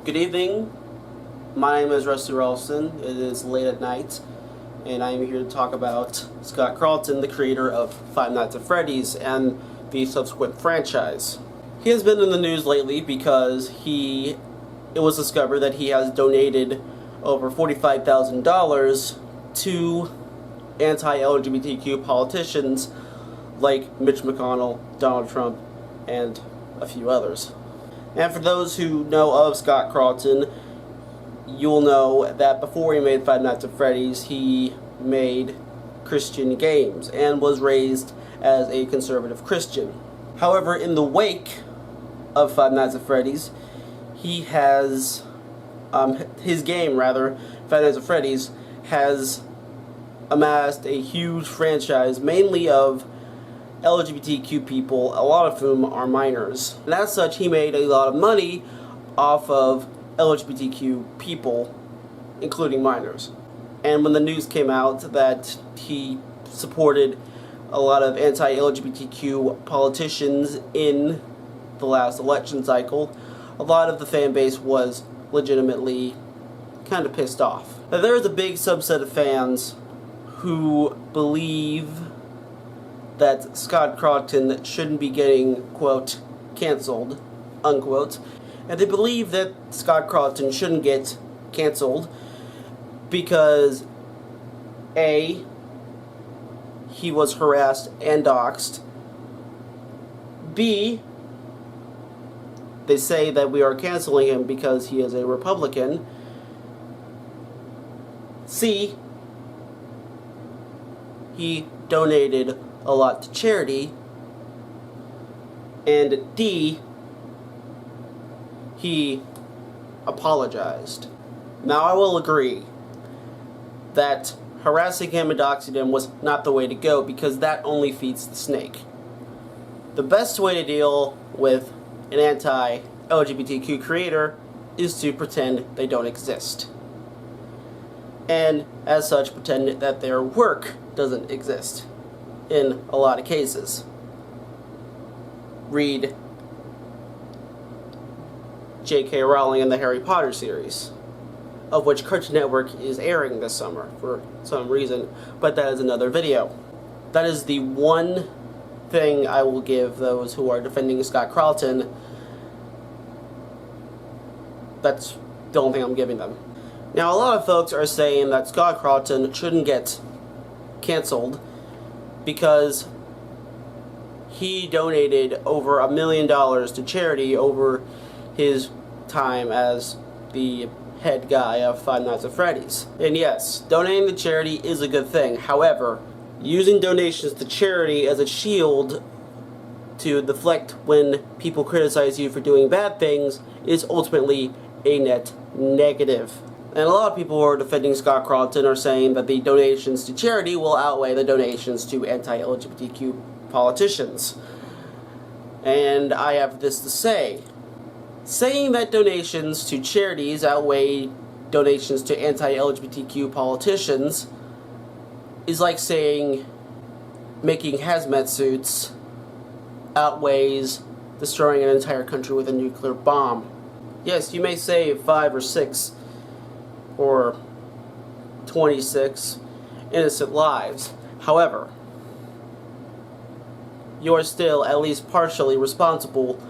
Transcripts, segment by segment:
Good evening. My name is Rusty Ralston. It is late at night, and I am here to talk about Scott Cawthon, the creator of Five Nights at Freddy's and the subsequent franchise. He has been in the news lately because it was discovered that he has donated over $45,000 to anti-LGBTQ politicians like Mitch McConnell, Donald Trump, and a few others. And for those who know of Scott Cawthon, you'll know that before he made Five Nights at Freddy's, he made Christian games and was raised as a conservative Christian. However, in the wake of Five Nights at Freddy's, he has, his game rather, Five Nights at Freddy's, has amassed a huge franchise, mainly of LGBTQ people, a lot of whom are minors. And as such, he made a lot of money off of LGBTQ people, including minors. And when the news came out that he supported a lot of anti-LGBTQ politicians in the last election cycle, a lot of the fan base was legitimately kind of pissed off. Now, there is a big subset of fans who believe that Scott Cawthon shouldn't be getting, quote, canceled, unquote. And they believe that Scott Cawthon shouldn't get canceled because A, he was harassed and doxxed. B, they say that we are canceling him because he is a Republican. C, he donated a lot to charity. And D, he apologized. Now, I will agree that harassing him and doxing him was not the way to go, because that only feeds the snake. The best way to deal with an anti-LGBTQ creator is to pretend they don't exist. And as such, pretend that their work doesn't exist in a lot of cases. Read J.K. Rowling and the Harry Potter series, of which Cartoon Network is airing this summer for some reason, but that is another video. That is the one thing I will give those who are defending Scott Cawthon. That's the only thing I'm giving them. Now, a lot of folks are saying that Scott Cawthon shouldn't get canceled because he donated over $1 million to charity over his time as the head guy of Five Nights at Freddy's. And yes, donating to charity is a good thing. However, using donations to charity as a shield to deflect when people criticize you for doing bad things is ultimately a net negative. And a lot of people who are defending Scott Cawthon are saying that the donations to charity will outweigh the donations to anti-LGBTQ politicians. And I have this to say. Saying that donations to charities outweigh donations to anti-LGBTQ politicians is like saying making hazmat suits outweighs destroying an entire country with a nuclear bomb. Yes, you may save 5 or 6 or 26 innocent lives. However, you are still at least partially responsible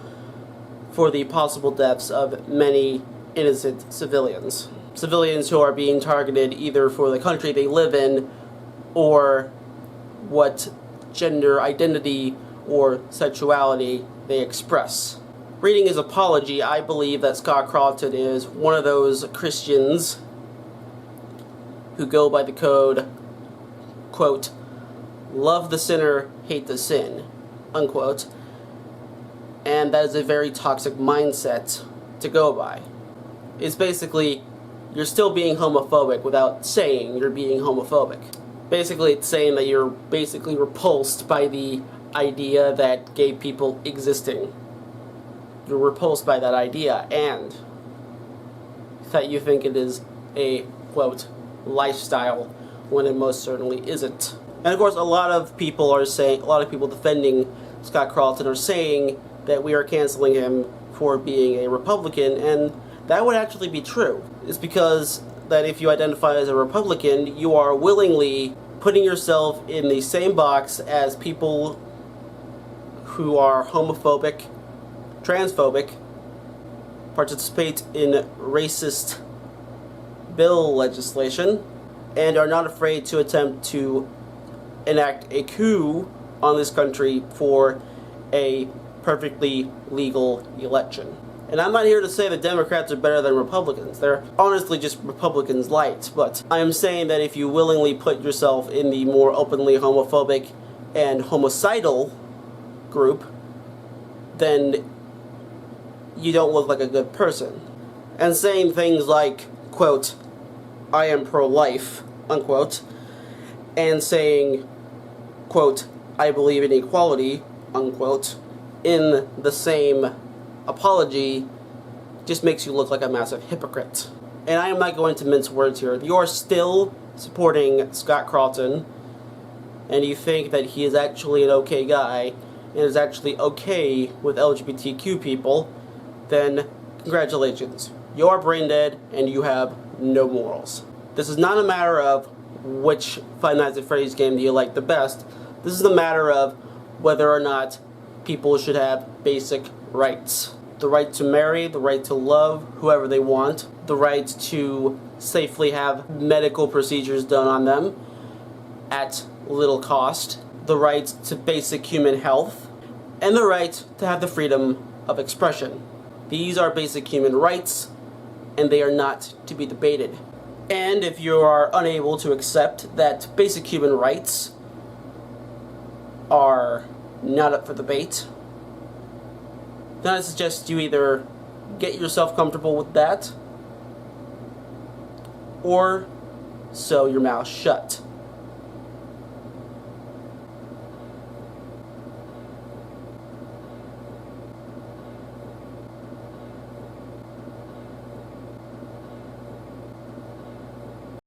for the possible deaths of many innocent civilians. Civilians who are being targeted either for the country they live in or what gender identity or sexuality they express. Reading his apology, I believe that Scott Cawthon is one of those Christians who go by the code, quote, love the sinner, hate the sin, unquote. And that is a very toxic mindset to go by. It's basically, you're still being homophobic without saying you're being homophobic. Basically, it's saying that you're basically repulsed by the idea that gay people existing. You're repulsed by that idea, and that you think it is a, quote, lifestyle, when it most certainly isn't. And of course, a lot of people defending Scott Cawthon are saying that we are canceling him for being a Republican, and that would actually be true. It's because that if you identify as a Republican, you are willingly putting yourself in the same box as people who are homophobic, transphobic, participate in racist bill legislation, and are not afraid to attempt to enact a coup on this country for a perfectly legal election. And I'm not here to say that Democrats are better than Republicans. They're honestly just Republicans light. But I'm saying that if you willingly put yourself in the more openly homophobic and homicidal group, then you don't look like a good person. And saying things like, quote, I am pro-life, unquote, and saying, quote, I believe in equality, unquote, in the same apology just makes you look like a massive hypocrite. And I am not going to mince words here. If you are still supporting Scott Cawthon, and you think that he is actually an okay guy, and is actually okay with LGBTQ people, then congratulations. You are brain dead, and you have no morals. This is not a matter of which Five Nights at Freddy's game do you like the best. This is a matter of whether or not people should have basic rights. The right to marry, the right to love whoever they want, the right to safely have medical procedures done on them at little cost, the right to basic human health, and the right to have the freedom of expression. These are basic human rights, and they are not to be debated. And if you are unable to accept that basic human rights are not up for debate, then I suggest you either get yourself comfortable with that, or sew your mouth shut.